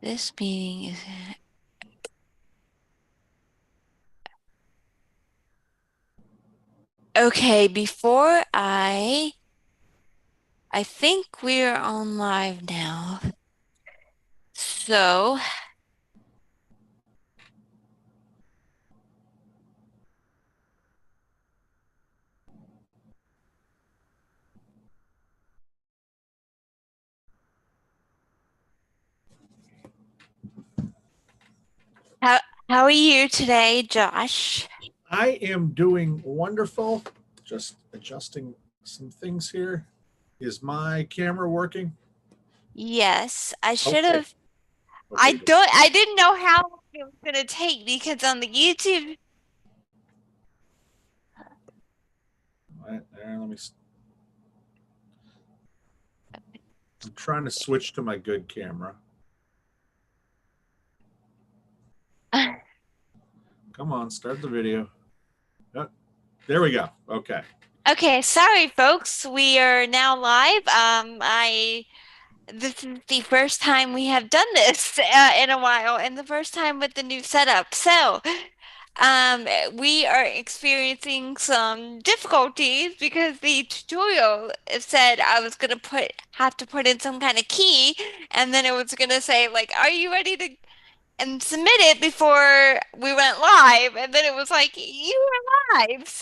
This meeting is okay. I think we're on live now. So, how how are you today, Josh? I am doing wonderful. Just adjusting some things here. Is my camera working? Yes, I should Okay. have. Okay, good. I didn't know how long it was gonna take because on the YouTube. All right, there, I'm trying to switch to my good camera. Come on, start the video. Oh, there we go. Okay. Okay, sorry folks. We are now live. This is the first time we have done this in a while, and the first time with the new setup. Um, we are experiencing some difficulties because the tutorial said I was gonna have to put in some kind of key, and then it was gonna say like, "Are you ready to?" and submit it before we went live, and then it was like, "You are live."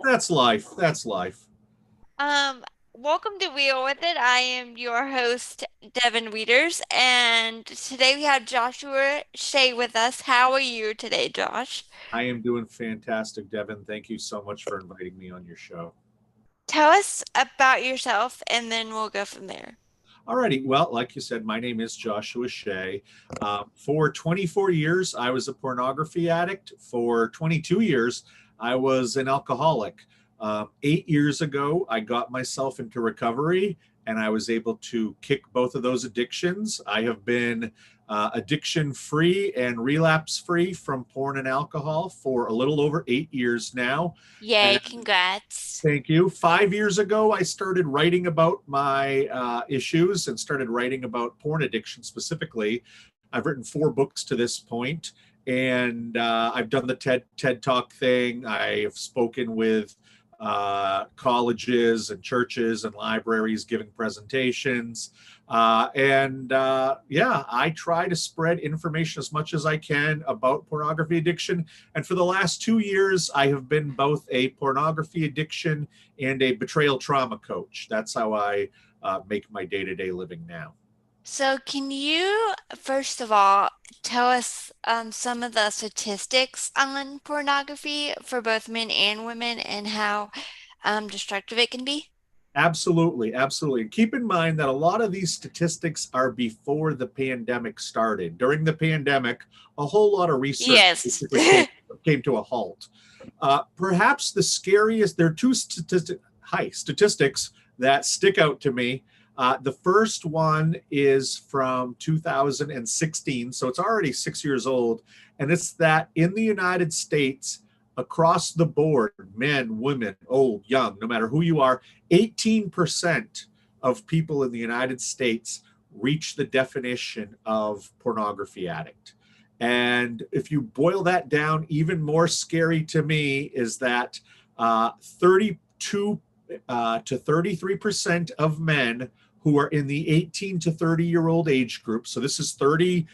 That's life. That's life. Um, welcome to Wheel with It. I am your host, Devon Readers, and today we have Joshua Shea with us. How are you today, Josh? I am doing fantastic, Devin. Thank you so much for inviting me on your show. Tell us about yourself, and then we'll go from there. Alrighty. Well, like you said, my name is Joshua Shea. For 24 years, I was a pornography addict. For 22 years, I was an alcoholic. 8 years ago, I got myself into recovery and I was able to kick both of those addictions. I have been addiction free and relapse free from porn and alcohol for a little over 8 years now. Yay, And congrats. thank you. 5 years ago, I started writing about my issues and started writing about porn addiction specifically. I've written 4 books to this point, and I've done the TED Talk thing. I've spoken with colleges and churches and libraries giving presentations. Yeah, I try to spread information as much as I can about pornography addiction. And for the last 2 years, I have been both a pornography addiction and a betrayal trauma coach. That's how I make my day to day living now. So, can you, first of all, tell us some of the statistics on pornography for both men and women and how destructive it can be? Absolutely, absolutely. And keep in mind that a lot of these statistics are before the pandemic started. During the pandemic, a whole lot of research Yes. basically came to a halt. Perhaps the scariest, there are two statistics that stick out to me. The first one is from 2016, so it's already 6 years old, and it's that in the United States, across the board, men, women, old, young, no matter who you are, 18% of people in the United States reach the definition of pornography addict. And if you boil that down, even more scary to me is that 32 to 33% of men who are in the 18 to 30-year-old age group, so this is 30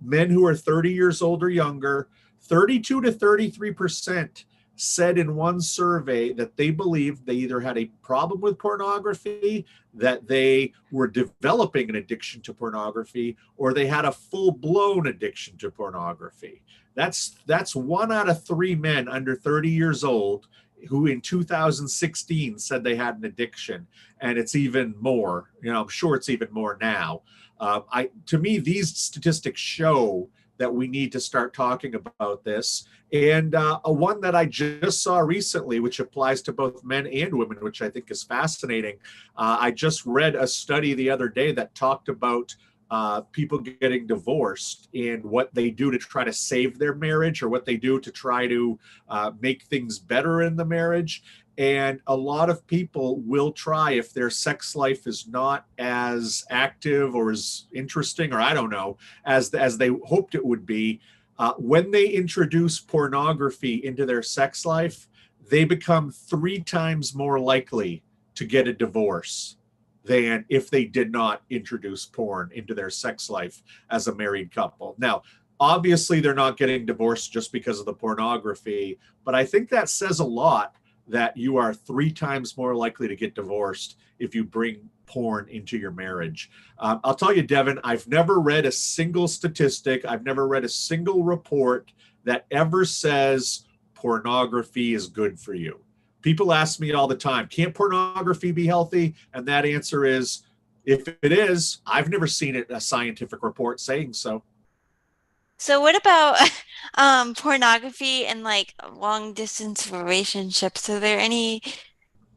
men who are 30 years old or younger, 32 to 33% said in one survey that they believed they either had a problem with pornography, that they were developing an addiction to pornography, or they had a full-blown addiction to pornography. That's 1 out of 3 men under 30 years old who in 2016 said they had an addiction, and it's even more. I'm sure it's even more now. To me, these statistics show that we need to start talking about this. And a one that I just saw recently, which applies to both men and women, which I think is fascinating. I just read a study the other day that talked about people getting divorced and what they do to try to save their marriage or what they do to try to make things better in the marriage. And a lot of people will try, if their sex life is not as active or as interesting, or I don't know, as they hoped it would be, when they introduce pornography into their sex life, they become 3 times more likely to get a divorce than if they did not introduce porn into their sex life as a married couple. Now, obviously, they're not getting divorced just because of the pornography, but I think that says a lot that you are 3 times more likely to get divorced if you bring porn into your marriage. I'll tell you, Devon, I've never read a single statistic, I've never read a single report that ever says pornography is good for you. People ask me all the time, can't pornography be healthy? And that answer is, if it is, I've never seen it, a scientific report saying so. So what about pornography and like long distance relationships? Are there any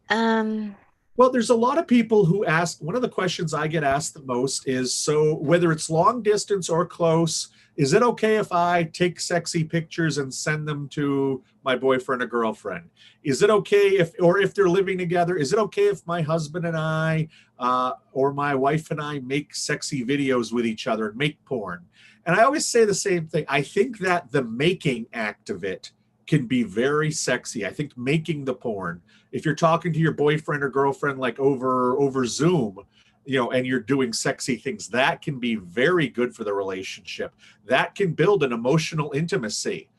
um Well, there's a lot of people who ask, one of the questions I get asked the most is, so whether it's long distance or close, is it okay if I take sexy pictures and send them to my boyfriend or girlfriend? Is it okay if, or if they're living together, is it okay if my husband and I, or my wife and I make sexy videos with each other and make porn? And I always say the same thing. I think that the making act of it can be very sexy. I think making the porn, if you're talking to your boyfriend or girlfriend like over Zoom, and you're doing sexy things, that can be very good for the relationship. That can build an emotional intimacy.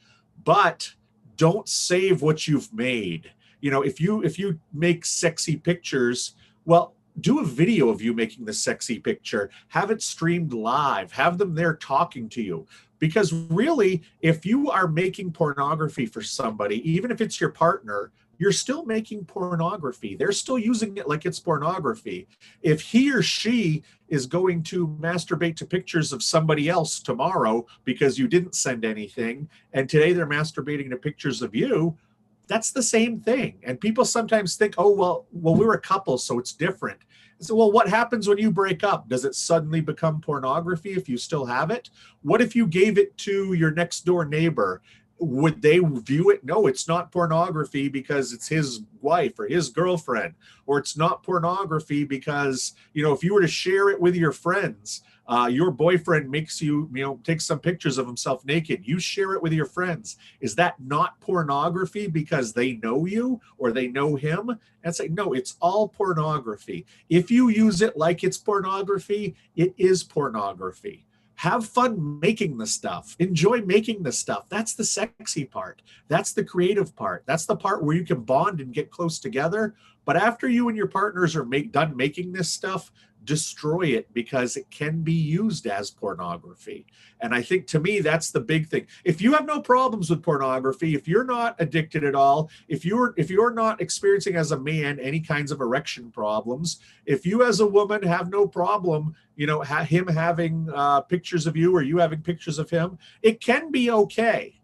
But don't save what you've made. If you make sexy pictures, well, do a video of you making the sexy picture, have it streamed live, have them there talking to you. Because really, if you are making pornography for somebody, even if it's your partner, you're still making pornography. They're still using it like it's pornography. If he or she is going to masturbate to pictures of somebody else tomorrow because you didn't send anything, and today they're masturbating to pictures of you, that's the same thing. And people sometimes think, oh, well, we're a couple, so it's different. So, well, what happens when you break up? Does it suddenly become pornography if you still have it? What if you gave it to your next door neighbor? Would they view it? No, it's not pornography because it's his wife or his girlfriend, or it's not pornography because, if you were to share it with your friends, your boyfriend makes you, take some pictures of himself naked. You share it with your friends. Is that not pornography because they know you or they know him? And say, no, it's all pornography. If you use it like it's pornography, it is pornography. Have fun making the stuff. Enjoy making the stuff. That's the sexy part. That's the creative part. That's the part where you can bond and get close together. But after you and your partners are done making this stuff, destroy it because it can be used as pornography. And I think, to me, that's the big thing. If you have no problems with pornography, if you're not addicted at all, if you're not experiencing as a man any kinds of erection problems, if you as a woman have no problem, him having pictures of you or you having pictures of him, it can be okay.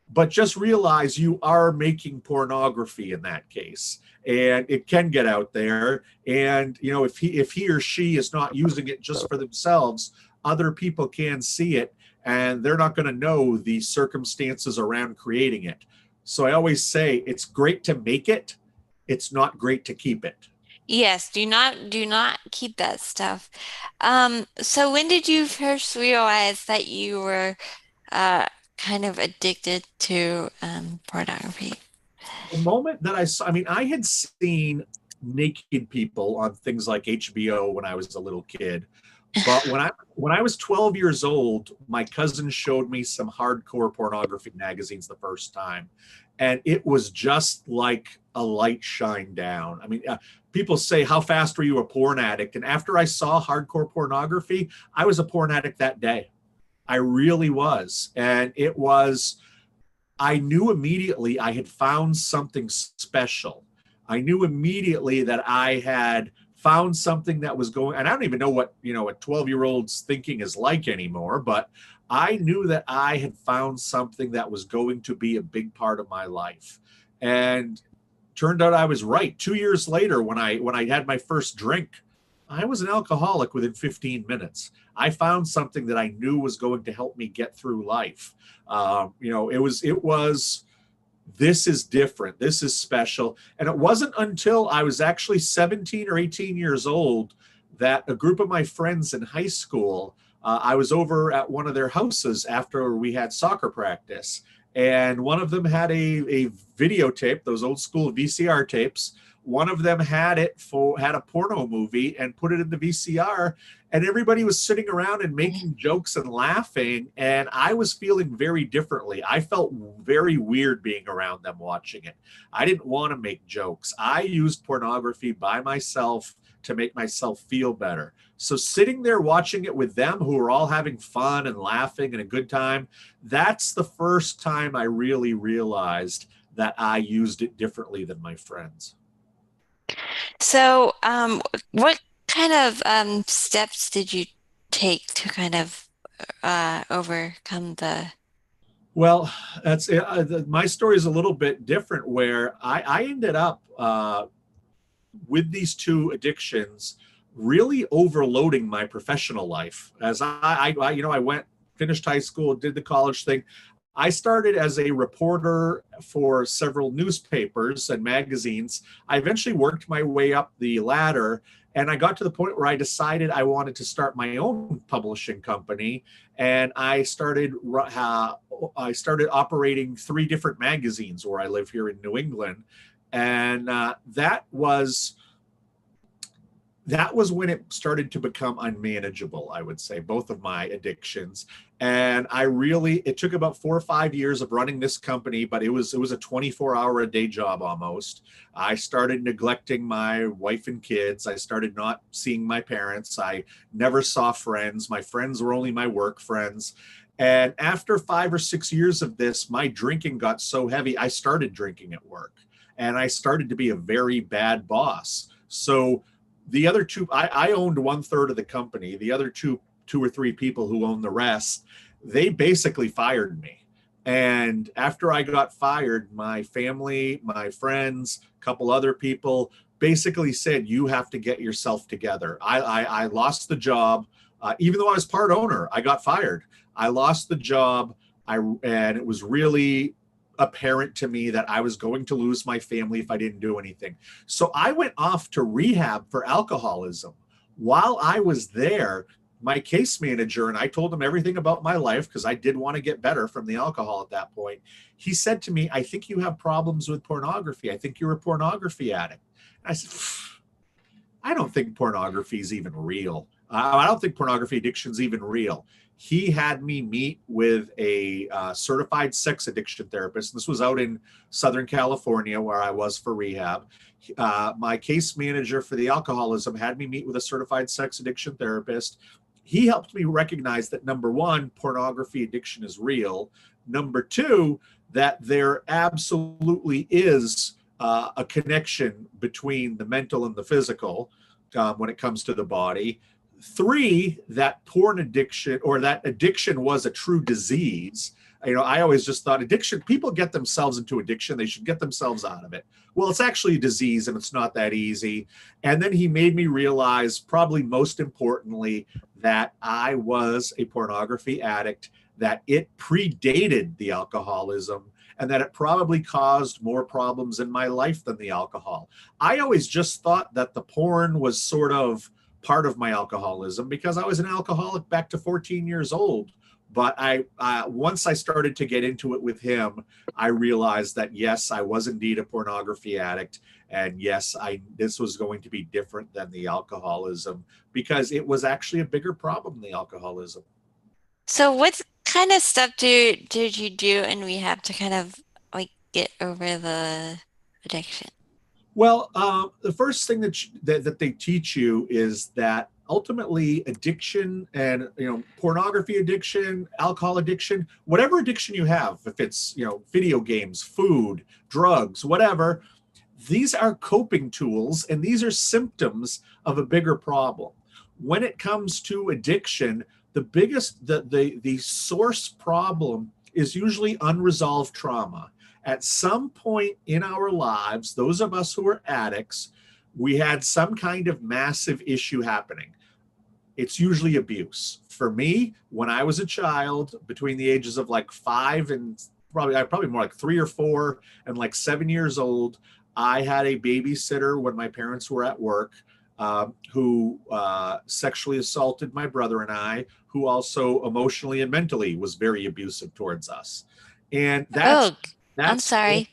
But just realize you are making pornography in that case, and it can get out there. And if he or she is not using it just for themselves, other people can see it, and they're not going to know the circumstances around creating it. So I always say it's great to make it, it's not great to keep it. yes, do not keep that stuff. So when did you first realize that you were uh kind of addicted to pornography? The moment that I saw, I mean, I had seen naked people on things like HBO when I was a little kid. But when I was 12 years old, my cousin showed me some hardcore pornography magazines the first time, and it was just like a light shine down. I mean, people say, "How fast were you a porn addict?" And after I saw hardcore pornography, I was a porn addict that day. I really was, and it was. I knew immediately I had found something special. I knew immediately that I had found something that was going, and I don't even know what, a 12-year-old's thinking is like anymore, but I knew that I had found something that was going to be a big part of my life. And turned out I was right. 2 years later, when I had my first drink, I was an alcoholic within 15 minutes. I found something that I knew was going to help me get through life. It was this is different. This is special. And it wasn't until I was actually 17 or 18 years old that a group of my friends in high school, I was over at one of their houses after we had soccer practice. And one of them had a videotape, those old school VCR tapes. One of them had a porno movie and put it in the VCR, and everybody was sitting around and making jokes and laughing, and I was feeling very differently. I felt very weird being around them watching it. I didn't want to make jokes. I used pornography by myself to make myself feel better. So sitting there watching it with them, who were all having fun and laughing and a good time, that's the first time I really realized that I used it differently than my friends. So, what kind of steps did you take to kind of overcome the? Well, that's my story is a little bit different where I ended up with these two addictions really overloading my professional life. As I went, finished high school, did the college thing. I started as a reporter for several newspapers and magazines. I eventually worked my way up the ladder, and I got to the point where I decided I wanted to start my own publishing company. And I started operating three different magazines where I live here in New England, and that was when it started to become unmanageable, I would say, both of my addictions. And it took about 4 or 5 years of running this company, but it was a 24-hour a day job almost. I started neglecting my wife and kids. I started not seeing my parents. I never saw friends. My friends were only my work friends. And after 5 or 6 years of this, my drinking got so heavy, I started drinking at work. And I started to be a very bad boss. So the other two, I owned 1/3 of the company. The other two or three people who owned the rest, they basically fired me. And after I got fired, my family, my friends, a couple other people basically said, "You have to get yourself together." I lost the job, even though I was part owner. I got fired. I lost the job. And it was really apparent to me that I was going to lose my family if I didn't do anything. So I went off to rehab for alcoholism. While I was there, my case manager, and I told him everything about my life because I did want to get better from the alcohol at that point. He said to me, "I think you have problems with pornography. I think you're a pornography addict." And I said, "I don't think pornography is even real. I don't think pornography addiction is even real." He had me meet with a certified sex addiction therapist. This was out in Southern California where I was for rehab. My case manager for the alcoholism had me meet with a certified sex addiction therapist. He helped me recognize that, number one, pornography addiction is real. Number two, that there absolutely is a connection between the mental and the physical when it comes to the body. Three, that porn addiction or that addiction was a true disease. I always just thought addiction, people get themselves into addiction, they should get themselves out of it. Well, it's actually a disease and it's not that easy. And then he made me realize, probably most importantly, that I was a pornography addict, that it predated the alcoholism, and that it probably caused more problems in my life than the alcohol. I always just thought that the porn was sort of part of my alcoholism because I was an alcoholic back to 14 years old. But once I started to get into it with him, I realized that yes, I was indeed a pornography addict, and yes, this was going to be different than the alcoholism because it was actually a bigger problem than the alcoholism. So, what kind of stuff did you do in rehab to kind of like get over the addiction? Well, the first thing that they teach you is that ultimately addiction and pornography addiction, alcohol addiction, whatever addiction you have, if it's video games, food, drugs, whatever, these are coping tools and these are symptoms of a bigger problem. When it comes to addiction, the source problem is usually unresolved trauma. At some point in our lives, those of us who are addicts, we had some kind of massive issue happening. It's usually abuse. For me, when I was a child, between the ages of like 5 and probably more like 3 or 4 and like 7 years old. I had a babysitter when my parents were at work, who sexually assaulted my brother and I, who also emotionally and mentally was very abusive towards us. And Oh, I'm that's sorry.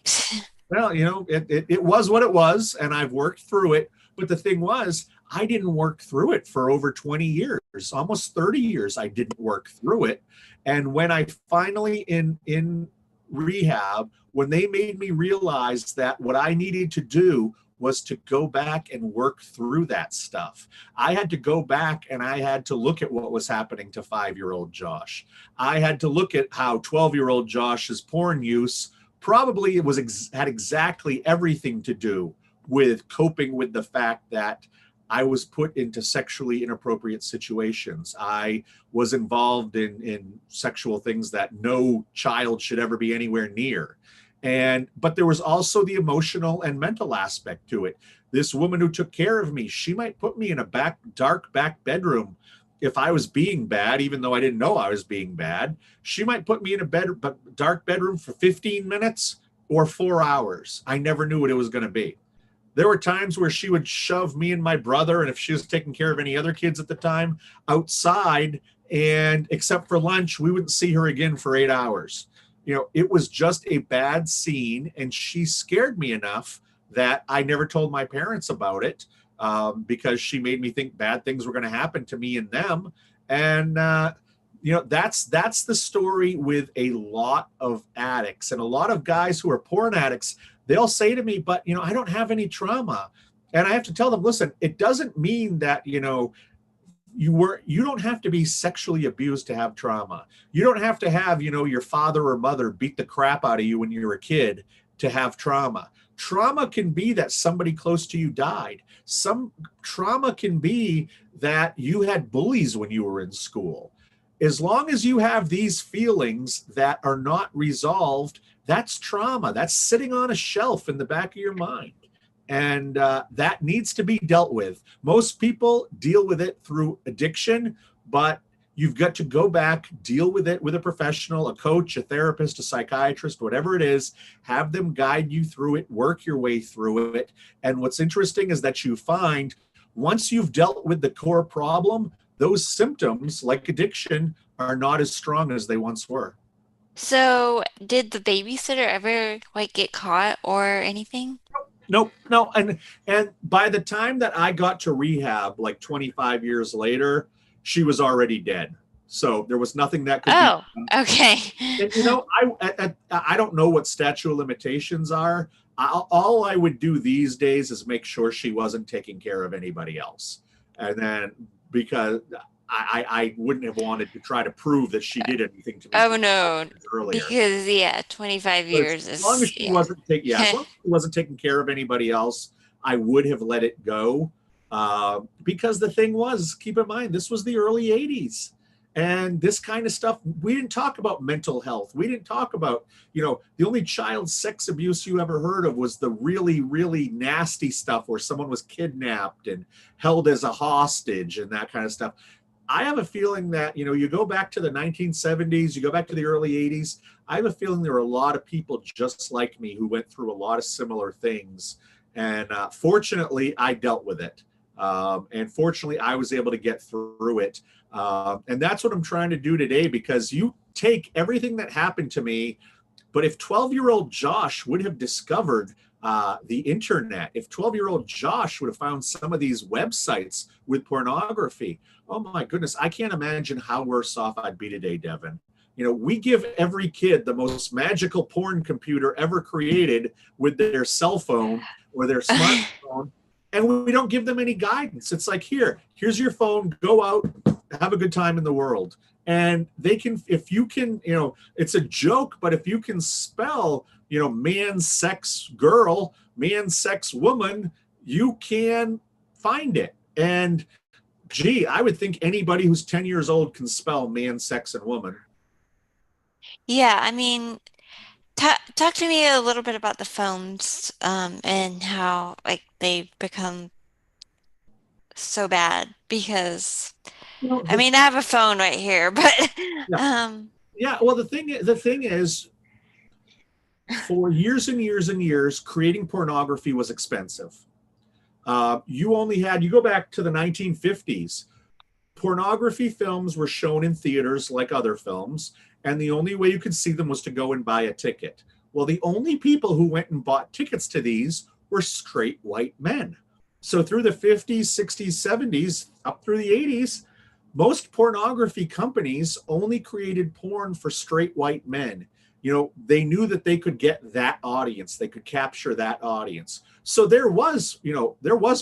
well, it was what it was, and I've worked through it. But the thing was, I didn't work through it for over 20 years, almost 30 years. I didn't work through it. And when I finally in rehab, when they made me realize that what I needed to do was to go back and work through that stuff. I had to go back and I had to look at what was happening to 5-year-old Josh. I had to look at how 12-year-old Josh's porn use probably it was had exactly everything to do with coping with the fact that I was put into sexually inappropriate situations. I was involved in sexual things that no child should ever be anywhere near. But there was also the emotional and mental aspect to it. This woman who took care of me, she might put me in a dark back bedroom if I was being bad, even though I didn't know I was being bad. She might put me in a dark bedroom for 15 minutes or 4 hours. I never knew what it was going to be. There were times where she would shove me and my brother, and if she was taking care of any other kids at the time, outside, and except for lunch, we wouldn't see her again for 8 hours. It was just a bad scene, and she scared me enough that I never told my parents about it, because she made me think bad things were going to happen to me and them. And that's the story with a lot of addicts and a lot of guys who are porn addicts. They'll say to me, but I don't have any trauma. And I have to tell them, listen, it doesn't mean that you don't have to be sexually abused to have trauma. You don't have to have your father or mother beat the crap out of you when you were a kid to have trauma. Trauma can be that somebody close to you died. Some trauma can be that you had bullies when you were in school. As long as you have these feelings that are not resolved, that's trauma. That's sitting on a shelf in the back of your mind. And that needs to be dealt with. Most people deal with it through addiction, but you've got to go back, deal with it with a professional, a coach, a therapist, a psychiatrist, whatever it is, have them guide you through it, work your way through it. And what's interesting is that you find once you've dealt with the core problem, those symptoms, like addiction, are not as strong as they once were. So, did the babysitter ever like get caught or anything? Nope, no. And by the time that I got to rehab, like 25 years later, she was already dead. So there was nothing that could be Oh, done. okay. And I don't know what statute of limitations are. All I would do these days is make sure she wasn't taking care of anybody else, and then because I wouldn't have wanted to try to prove that she did anything to me Oh 25 no, years earlier. because yeah, 25 As years long as is she yeah. wasn't taking, yeah, as long as she wasn't taking care of anybody else, I would have let it go. Because the thing was, keep in mind, this was the early '80s, and this kind of stuff. We didn't talk about mental health. We didn't talk about, the only child sex abuse you ever heard of was the really, really nasty stuff where someone was kidnapped and held as a hostage and that kind of stuff. I have a feeling that, you go back to the 1970s, you go back to the early '80s, I have a feeling there were a lot of people just like me who went through a lot of similar things. And fortunately, I dealt with it. And fortunately, I was able to get through it. And that's what I'm trying to do today, because you take everything that happened to me, but if 12-year-old Josh would have discovered the internet, if 12-year-old Josh would have found some of these websites with pornography, oh my goodness, I can't imagine how worse off I'd be today, Devon. We give every kid the most magical porn computer ever created with their cell phone or their smartphone, and we don't give them any guidance. It's like, here's your phone, go out, have a good time in the world. And they can, if you can, it's a joke, but if you can spell, man, sex, girl, man, sex, woman, you can find it. And gee, I would think anybody who's 10 years old can spell man, sex, and woman. Yeah, I mean, talk to me a little bit about the phones, and how like they've become so bad because You know, I the, mean, I have a phone right here, but yeah, um yeah. Well, the thing is, For years and years and years, creating pornography was expensive. You go back to the 1950s, pornography films were shown in theaters like other films, and the only way you could see them was to go and buy a ticket. Well, the only people who went and bought tickets to these were straight white men. So through the 50s, 60s, 70s, up through the 80s, most pornography companies only created porn for straight white men. They knew that they could get that audience, they could capture that audience. So there was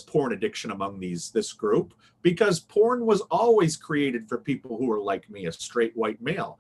porn addiction among this group, because porn was always created for people who are like me, a straight white male.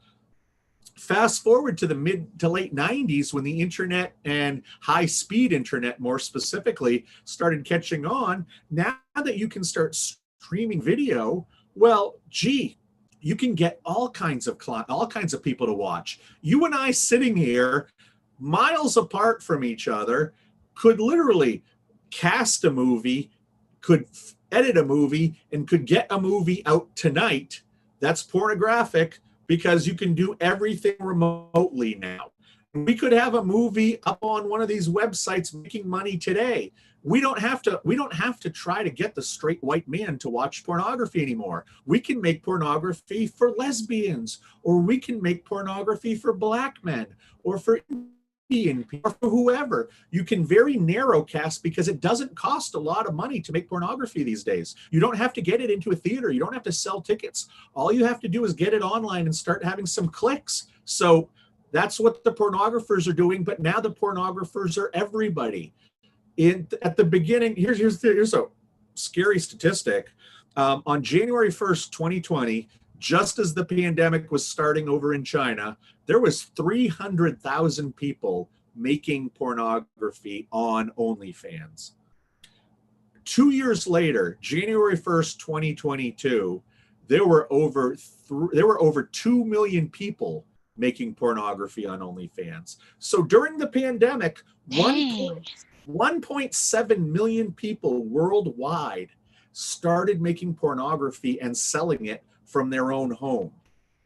Fast forward to the mid to late 90s, when the internet, and high speed internet more specifically, started catching on. Now that you can start streaming video, well, gee, you can get all kinds of people to watch. You and I sitting here miles apart from each other could literally cast a movie, could edit a movie, and could get a movie out tonight that's pornographic, because you can do everything remotely now. We could have a movie up on one of these websites making money today. We don't have to try to get the straight white man to watch pornography anymore. We can make pornography for lesbians, or we can make pornography for black men, or for Indian people, or for whoever. You can very narrow cast, because it doesn't cost a lot of money to make pornography these days. You don't have to get it into a theater. You don't have to sell tickets. All you have to do is get it online and start having some clicks. So that's what the pornographers are doing. But now the pornographers are everybody. At the beginning, here's a scary statistic. On January 1st, 2020, just as the pandemic was starting over in China, there was 300,000 people making pornography on OnlyFans. 2 years later, January 1st, 2022, there were over 2 million people making pornography on OnlyFans. So during the pandemic, Dang. 1.7 million people worldwide started making pornography and selling it from their own home.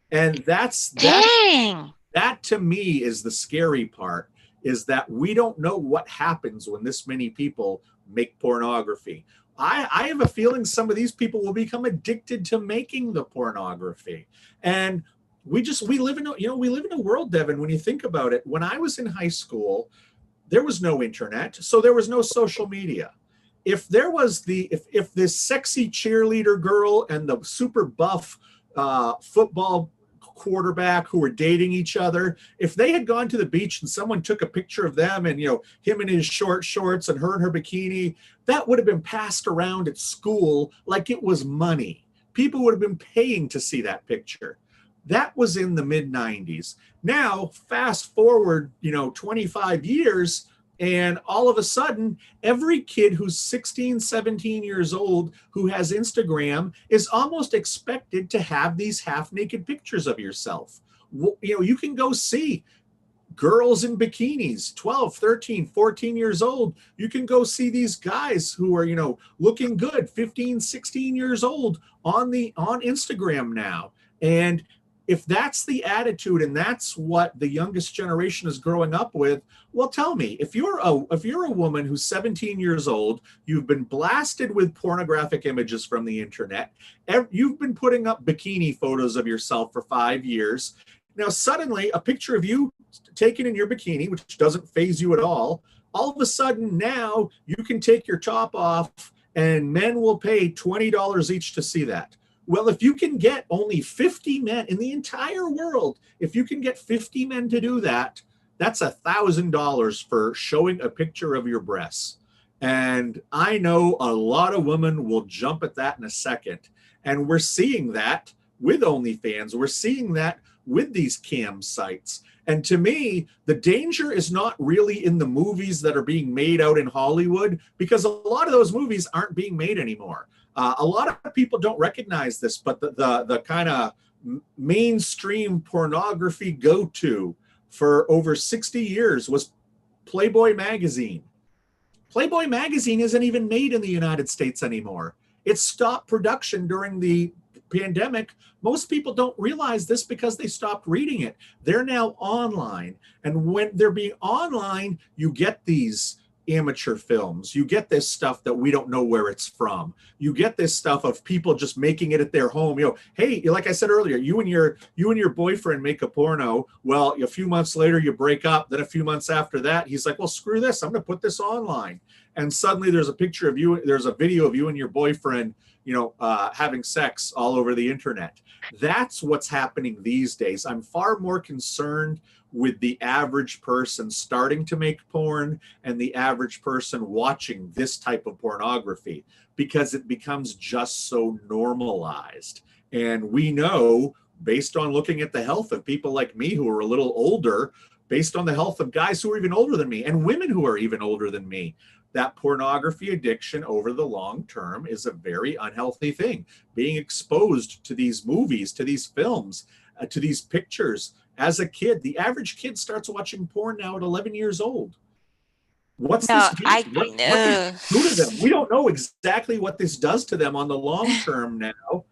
And Dang. that to me is the scary part, is that we don't know what happens when this many people make pornography. I have a feeling some of these people will become addicted to making the pornography. And we live in a world, Devon, when you think about it. When I was in high school, there was no internet, so there was no social media. If this sexy cheerleader girl and the super buff football quarterback who were dating each other, if they had gone to the beach and someone took a picture of them, and him in his short shorts and her in her bikini, that would have been passed around at school like it was money. People would have been paying to see that picture. That was in the mid 90s. Now, fast forward, 25 years, and all of a sudden, every kid who's 16, 17 years old who has Instagram is almost expected to have these half-naked pictures of yourself. You can go see girls in bikinis, 12, 13, 14 years old. You can go see these guys who are, looking good, 15, 16 years old on Instagram now. And if that's the attitude and that's what the youngest generation is growing up with, well, tell me, if you're a woman who's 17 years old, you've been blasted with pornographic images from the internet, you've been putting up bikini photos of yourself for 5 years. Now, suddenly, a picture of you taken in your bikini, which doesn't faze you at all of a sudden now you can take your top off and men will pay $20 each to see that. Well, if you can get only 50 men in the entire world, if you can get 50 men to do that, that's $1,000 for showing a picture of your breasts. And I know a lot of women will jump at that in a second. And we're seeing that with OnlyFans. We're seeing that with these cam sites. And to me, the danger is not really in the movies that are being made out in Hollywood, because a lot of those movies aren't being made anymore. A lot of people don't recognize this, but the kind of mainstream pornography go-to for over 60 years was Playboy magazine. Playboy magazine isn't even made in the United States anymore. It stopped production during the pandemic, most people don't realize this because they stopped reading it. They're now online. And when they're being online, you get these amateur films. You get this stuff that we don't know where it's from. You get this stuff of people just making it at their home. Hey, like I said earlier, you and your boyfriend make a porno. Well, a few months later you break up. Then a few months after that, he's like, "Well, screw this. I'm going to put this online." And suddenly there's a picture of you. There's a video of you and your boyfriend, having sex all over the internet. That's what's happening these days. I'm far more concerned with the average person starting to make porn and the average person watching this type of pornography because it becomes just so normalized. And we know, based on looking at the health of people like me who are a little older, based on the health of guys who are even older than me and women who are even older than me, that pornography addiction over the long term is a very unhealthy thing. Being exposed to these movies, to these films, to these pictures as a kid, the average kid starts watching porn now at 11 years old. What's this No, do? I What does this do to them? We don't know exactly what this does to them on the long term now,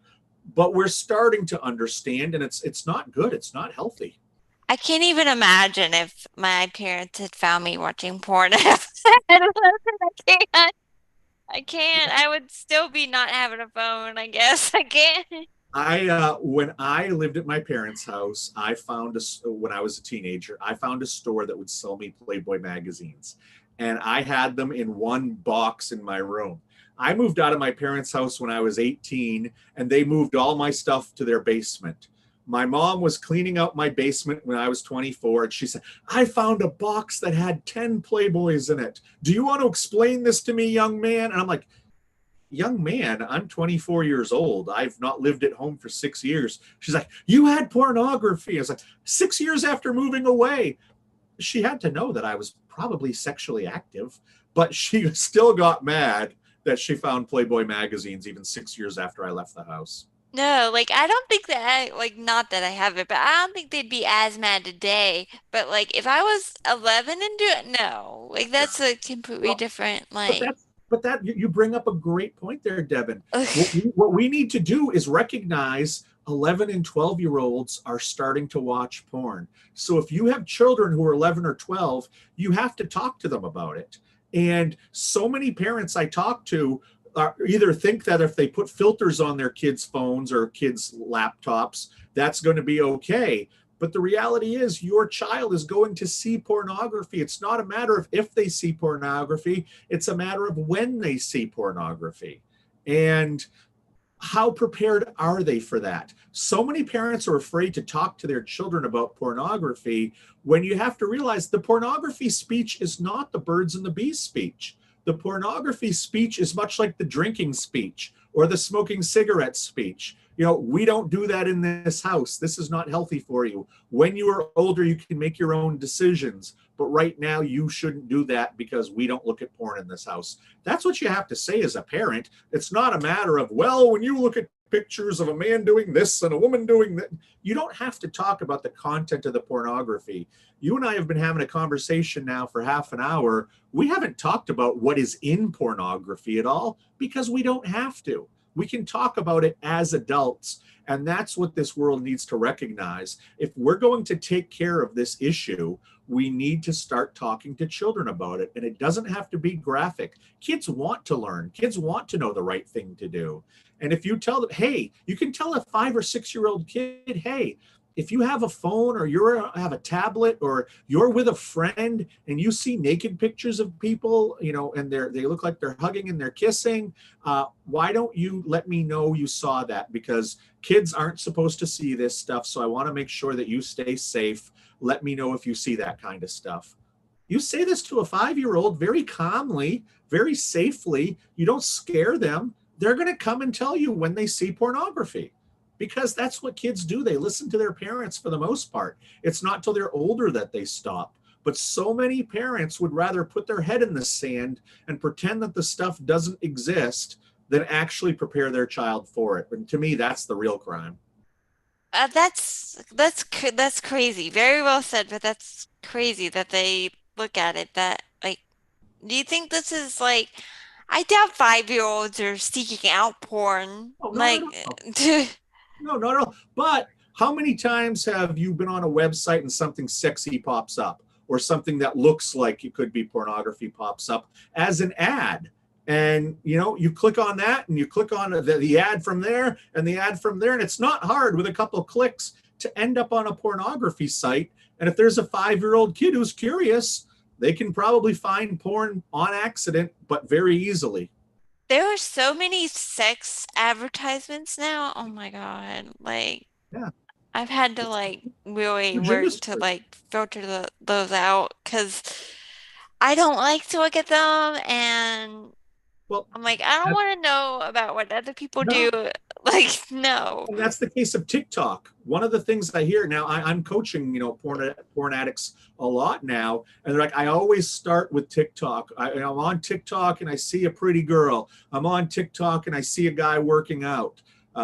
but we're starting to understand, and it's not good. It's not healthy. I can't even imagine if my parents had found me watching porn. I can't. I can't. I would still be not having a phone, I guess. I can't. I when I lived at my parents' house, I found when I was a teenager, I found a store that would sell me Playboy magazines, and I had them in one box in my room. I moved out of my parents' house when I was 18, and they moved all my stuff to their basement. My mom was cleaning out my basement when I was 24, and she said, "I found a box that had 10 Playboys in it. Do you want to explain this to me, young man?" And I'm like, "Young man, I'm 24 years old. I've not lived at home for 6 years." She's like, "You had pornography." I was like, 6 years after moving away. She had to know that I was probably sexually active, but she still got mad that she found Playboy magazines even 6 years after I left the house. No, like I don't think that not that I have it, but I don't think they'd be as mad today. But like if I was 11 and do it, no. Like Yeah. that's a completely Well, different but like that's but that you bring up a great point there, Devon. What we need to do is recognize 11 and 12-year-olds are starting to watch porn. So if you have children who are 11 or 12, you have to talk to them about it. And so many parents I talk to either think that if they put filters on their kids' phones or kids' laptops, that's going to be okay. But the reality is, your child is going to see pornography. It's not a matter of if they see pornography, it's a matter of when they see pornography. And how prepared are they for that? So many parents are afraid to talk to their children about pornography when you have to realize the pornography speech is not the birds and the bees speech. The pornography speech is much like the drinking speech or the smoking cigarette speech. We don't do that in this house. This is not healthy for you. When you are older, you can make your own decisions. But right now, you shouldn't do that because we don't look at porn in this house. That's what you have to say as a parent. It's not a matter of, well, when you look at pictures of a man doing this and a woman doing that, you don't have to talk about the content of the pornography. You and I have been having a conversation now for half an hour. We haven't talked about what is in pornography at all because we don't have to. We can talk about it as adults. And that's what this world needs to recognize. If we're going to take care of this issue, we need to start talking to children about it. And it doesn't have to be graphic. Kids want to learn, kids want to know the right thing to do. And if you tell them, hey, you can tell a 5 or 6 year old kid, hey, if you have a phone or have a tablet or you're with a friend and you see naked pictures of people, and they look like they're hugging and they're kissing, why don't you let me know you saw that? Because kids aren't supposed to see this stuff. So I want to make sure that you stay safe. Let me know if you see that kind of stuff. You say this to a 5-year-old very calmly, very safely. You don't scare them. They're going to come and tell you when they see pornography because that's what kids do. They listen to their parents for the most part. It's not till they're older that they stop. But so many parents would rather put their head in the sand and pretend that the stuff doesn't exist than actually prepare their child for it. And to me, that's the real crime. that's crazy. Very well said, but that's crazy that they look at it that like do you think this is like I doubt 5-year-olds are seeking out porn. Oh, not at Like all. No, not at all. But how many times have you been on a website and something sexy pops up, or something that looks like it could be pornography pops up as an ad? And you click on that, and you click on the ad from there and the ad from there, and it's not hard with a couple of clicks to end up on a pornography site. And if there's a 5-year-old kid who's curious, they can probably find porn on accident, but very easily. There are so many sex advertisements now. Oh my God. Like, Yeah, I've had to it's a like really huge work to industry. like filter those out because I don't like to look at them, and Well, I'm like, I don't that, want to know about what other people do. no, Like, no. and that's the case of TikTok. One of the things I hear now, I'm coaching, porn addicts a lot now, and they're like, I always start with TikTok. I'm on TikTok and I see a pretty girl. I'm on TikTok and I see a guy working out.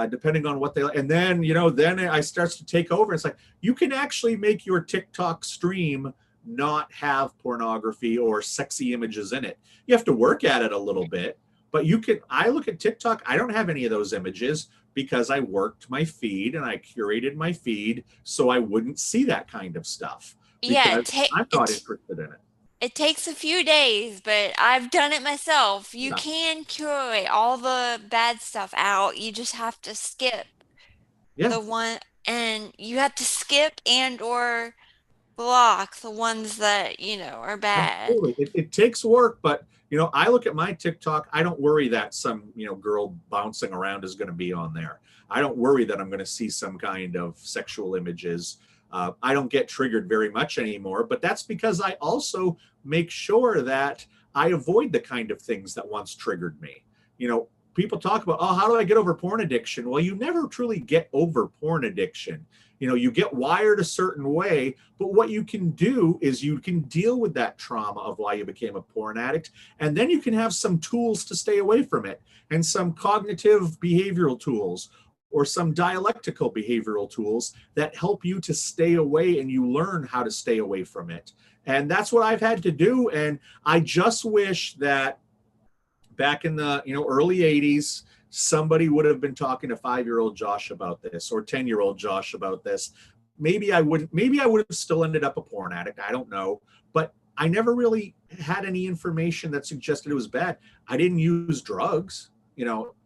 Depending on what they like, and then then I starts to take over. It's like you can actually make your TikTok stream not have pornography or sexy images in it. You have to work at it a little bit, but you can. I look at TikTok. I don't have any of those images because I worked my feed and I curated my feed so I wouldn't see that kind of stuff Yeah, because I'm not interested in it. it takes a few days, but I've done it myself. You Yeah. can curate all the bad stuff out. You just have to skip Yeah. the one, and you have to skip and or block the ones that, are bad. Absolutely. It takes work, but I look at my TikTok, I don't worry that some, girl bouncing around is going to be on there. I don't worry that I'm going to see some kind of sexual images. I don't get triggered very much anymore, but that's because I also make sure that I avoid the kind of things that once triggered me. People talk about, oh, how do I get over porn addiction? Well, you never truly get over porn addiction. You get wired a certain way, but what you can do is you can deal with that trauma of why you became a porn addict, and then you can have some tools to stay away from it, and some cognitive behavioral tools or some dialectical behavioral tools that help you to stay away, and you learn how to stay away from it. And that's what I've had to do. And I just wish that back in the early 80s somebody would have been talking to 5-year-old Josh about this, or 10-year-old Josh about this. Maybe I would have still ended up a porn addict, I don't know. But I never really had any information that suggested it was bad. I didn't use drugs.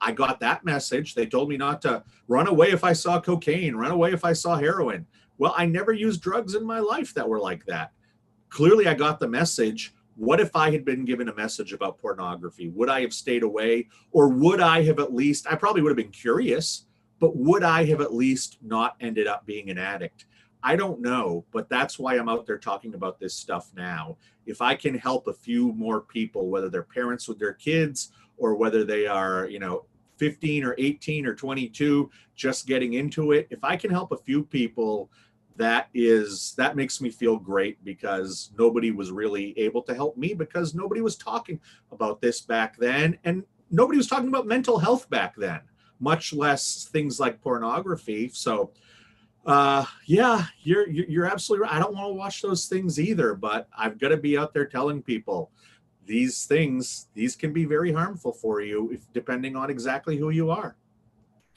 I got that message. They told me not to run away if I saw cocaine, run away if I saw heroin. Well, I never used drugs in my life that were like that. Clearly I got the message. What if I had been given a message about pornography? Would I have stayed away? Or would I have at least, I probably would have been curious, but would I have at least not ended up being an addict? I don't know, but that's why I'm out there talking about this stuff now. If I can help a few more people, whether they're parents with their kids or whether they are, 15 or 18 or 22, just getting into it, if I can help a few people, that makes me feel great, because nobody was really able to help me because nobody was talking about this back then, and nobody was talking about mental health back then, much less things like pornography. So yeah, you're absolutely right. I don't want to watch those things either, but I've got to be out there telling people these can be very harmful for you, if depending on exactly who you are.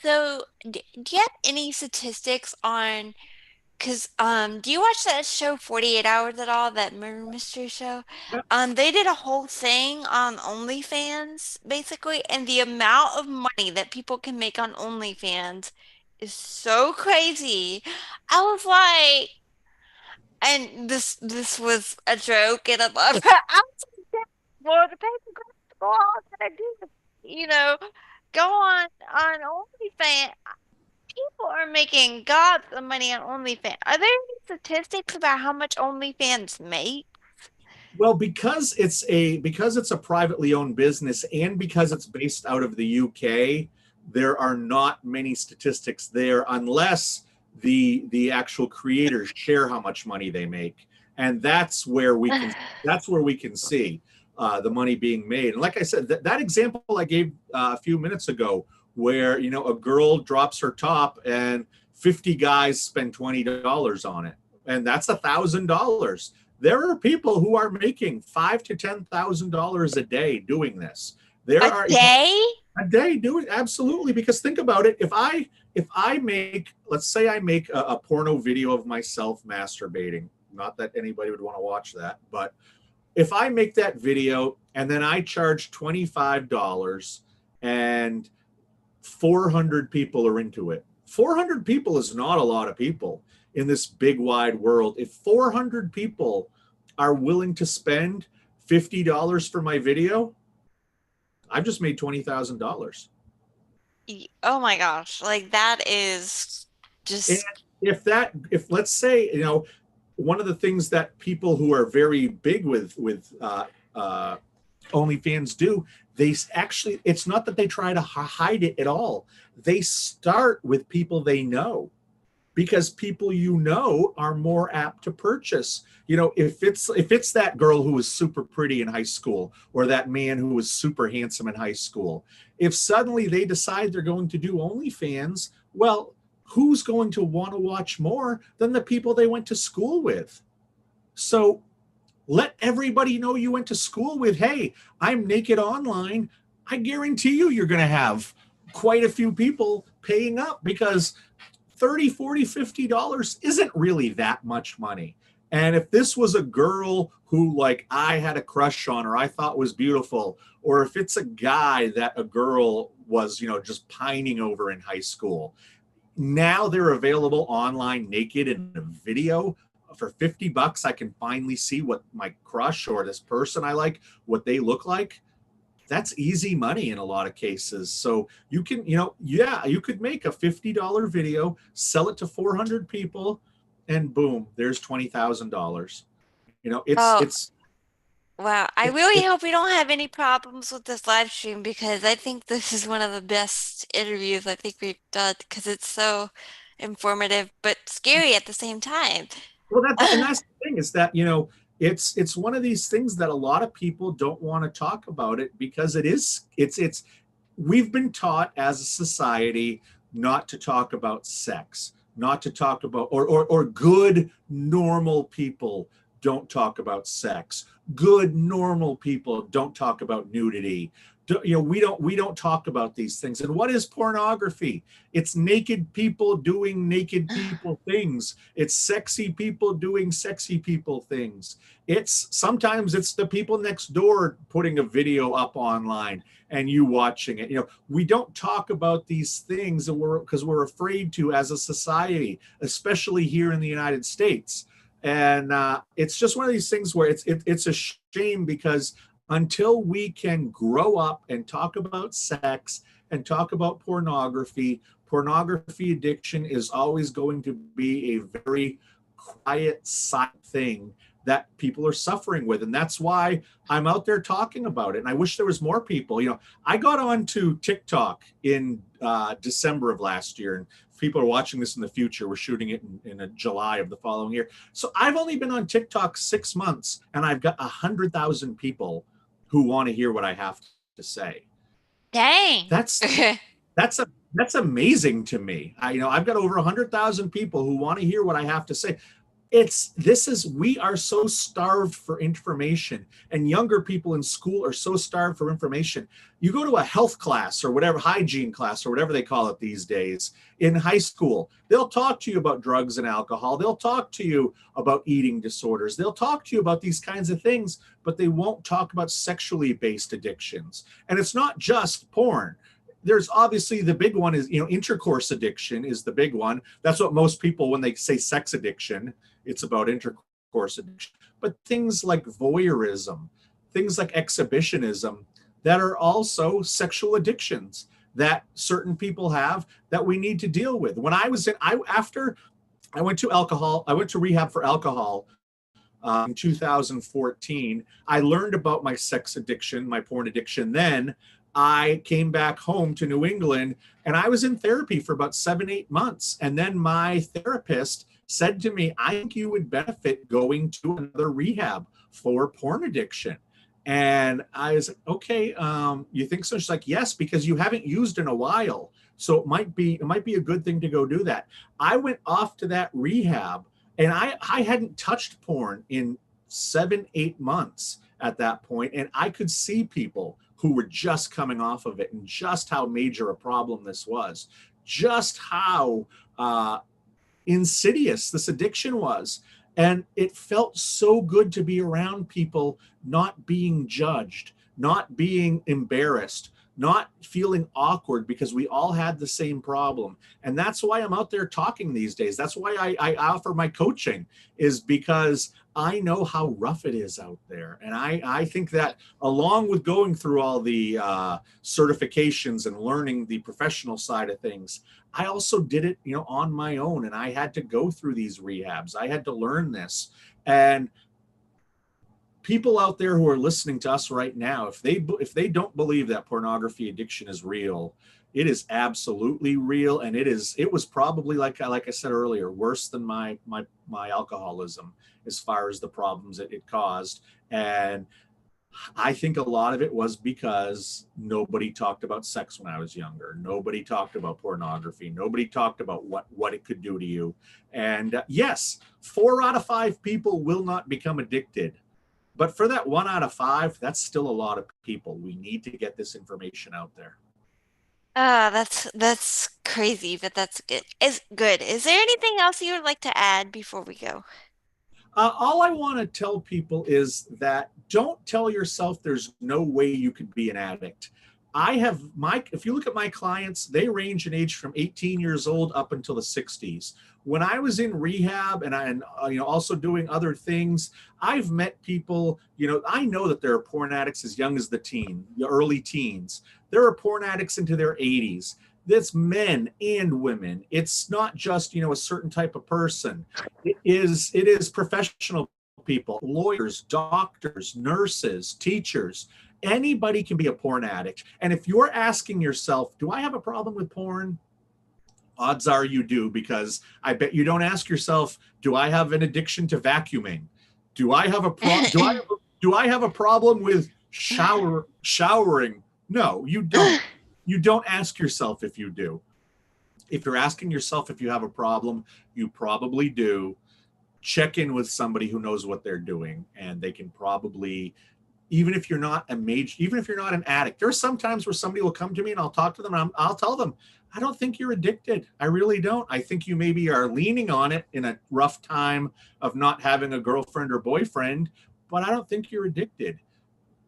So, do you have any statistics on, because do you watch that show 48 Hours at all, that murder mystery show? Yeah. They did a whole thing on OnlyFans basically, and the amount of money that people can make on OnlyFans is so crazy. I was like, and this was a joke, and I was like, well, the paper go on and do this, you know, go on OnlyFans. People are making gods of money on OnlyFans. Are there any statistics about how much OnlyFans make? Well, because it's a privately owned business, and because it's based out of the UK, there are not many statistics there unless the actual creators share how much money they make, and that's where we can see the money being made. And like I said, that example I gave a few minutes ago, where a girl drops her top and 50 guys spend $20 on it, and that's $1,000. There are people who are making $5,000 to $10,000 a day doing this. There A are day? a day doing, absolutely, because think about it. if I make, let's say I make a porno video of myself masturbating, not that anybody would want to watch that, but if I make that video and then I charge $25 and 400 people are into it, 400 people is not a lot of people in this big wide world. If 400 people are willing to spend $50 for my video, I've just made $20,000. Oh my gosh, like that is And just if let's say, one of the things that people who are very big with OnlyFans do, they actually, it's not that they try to hide it at all. They start with people they know, because people are more apt to purchase. If it's that girl who was super pretty in high school, or that man who was super handsome in high school, if suddenly they decide they're going to do OnlyFans, well, who's going to want to watch more than the people they went to school with? So let everybody know you went to school with, hey, I'm naked online. I guarantee you're going to have quite a few people paying up, because 30, 40, $50 isn't really that much money. And if this was a girl who, like, I had a crush on, or I thought was beautiful, or if it's a guy that a girl was, just pining over in high school, now they're available online naked in a video for $50. I can finally see what my crush or this person I like, what they look like. That's easy money in a lot of cases. So you can, yeah, you could make a $50 video, sell it to 400 people, and boom, there's $20,000. You know, it's oh it's wow. I it, really it hope we don't have any problems with this live stream because I think this is one of the best interviews I think we've done because it's so informative but scary at the same time. well, that's the thing, is that, it's one of these things that a lot of people don't want to talk about it, because it's we've been taught as a society not to talk about sex, not to talk about, or good normal people don't talk about sex. Good normal people don't talk about nudity. We don't talk about these things. And what is pornography? It's naked people doing naked people things. It's sexy people doing sexy people things. It's sometimes it's the people next door putting a video up online and you watching it. We don't talk about these things, and because we're afraid to, as a society, especially here in the United States. And it's just one of these things where it's a shame, because until we can grow up and talk about sex and talk about pornography addiction is always going to be a very quiet side thing that people are suffering with. And that's why I'm out there talking about it. And I wish there was more people. I got onto TikTok in December of last year, and people are watching this in the future. We're shooting it in July of the following year. So I've only been on TikTok 6 months, and I've got 100,000 people who want to hear what I have to say. Dang. That's that's a that's amazing to me. I've got over 100,000 people who want to hear what I have to say. We are so starved for information, and younger people in school are so starved for information. You go to a health class or whatever, hygiene class or whatever they call it these days in high school, they'll talk to you about drugs and alcohol. They'll talk to you about eating disorders. They'll talk to you about these kinds of things, but they won't talk about sexually based addictions. And it's not just porn. There's obviously the big one is, intercourse addiction is the big one. That's what most people, when they say sex addiction, it's about intercourse addiction. But things like voyeurism, things like exhibitionism, that are also sexual addictions that certain people have, that we need to deal with. When I was after I went to rehab for alcohol in 2014. I learned about my sex addiction, my porn addiction. Then I came back home to New England, and I was in therapy for about 7, 8 months. And then my therapist said to me, I think you would benefit going to another rehab for porn addiction. And I was like, okay, you think so? She's like, yes, because you haven't used in a while. So it might be a good thing to go do that. I went off to that rehab, and I hadn't touched porn in 7, 8 months at that point. And I could see people who were just coming off of it and just how major a problem this was. just how insidious this addiction was. And it felt so good to be around people not being judged, not being embarrassed, not feeling awkward because we all had the same problem. And that's why I'm out there talking these days. That's why I offer my coaching, is because I know how rough it is out there. And I think that along with going through all the certifications and learning the professional side of things, I also did it, on my own, and I had to go through these rehabs. I had to learn this. And people out there who are listening to us right now, if they don't believe that pornography addiction is real, it is absolutely real, and it was probably, like I said earlier, worse than my alcoholism as far as the problems it caused. And I think a lot of it was because nobody talked about sex when I was younger. Nobody talked about pornography. Nobody talked about what it could do to you. And yes, 4 out of 5 people will not become addicted. But for that 1 out of 5, that's still a lot of people. We need to get this information out there. That's crazy, but that's good. Is good. Is there anything else you would like to add before we go? All I want to tell people is that don't tell yourself there's no way you could be an addict. If you look at my clients, they range in age from 18 years old up until the 60s. When I was in rehab and also doing other things, I've met people, I know that there are porn addicts as young as the early teens. There are porn addicts into their 80s. That's men and women. It's not just, a certain type of person. It is professional people, lawyers, doctors, nurses, teachers. Anybody can be a porn addict. And if you're asking yourself, do I have a problem with porn? Odds are you do, because I bet you don't ask yourself, do I have an addiction to vacuuming? Do I have a do I have a problem with showering? No, you don't. You don't ask yourself if you do. If you're asking yourself if you have a problem, you probably do. Check in with somebody who knows what they're doing, and they can probably, even if you're not an addict, there's sometimes where somebody will come to me and I'll talk to them and I'll tell them, I don't think you're addicted. I really don't. I think you maybe are leaning on it in a rough time of not having a girlfriend or boyfriend, but I don't think you're addicted.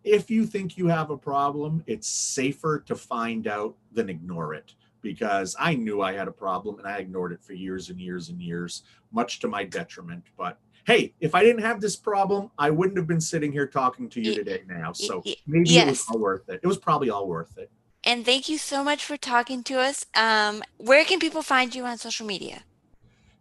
If you think you have a problem, it's safer to find out than ignore it, because I knew I had a problem and I ignored it for years and years and years, much to my detriment. But hey, if I didn't have this problem, I wouldn't have been sitting here talking to you Y- today now. So maybe it was yes. all worth it. It was probably all worth it. And thank you so much for talking to us. Where can people find you on social media?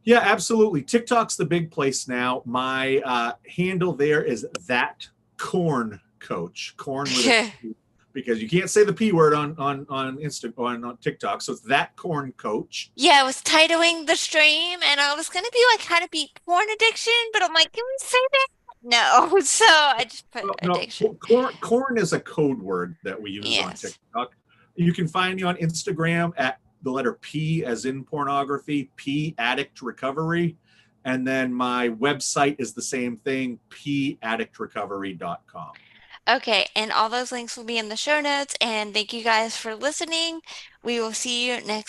Yeah, absolutely. TikTok's the big place now. My handle there is that corn coach, corn with a Q, because you can't say the P word on on TikTok. So it's that corn coach. Yeah, I was titling the stream and I was gonna be like, how to beat porn addiction, but I'm like, can we say that? No. So I just put Oh, no, addiction. corn is a code word that we use on Yes. TikTok. You can find me on Instagram at the letter P as in pornography, P addict recovery. And then my website is the same thing, paddictrecovery.com. Okay, and all those links will be in the show notes. And thank you guys for listening. We will see you next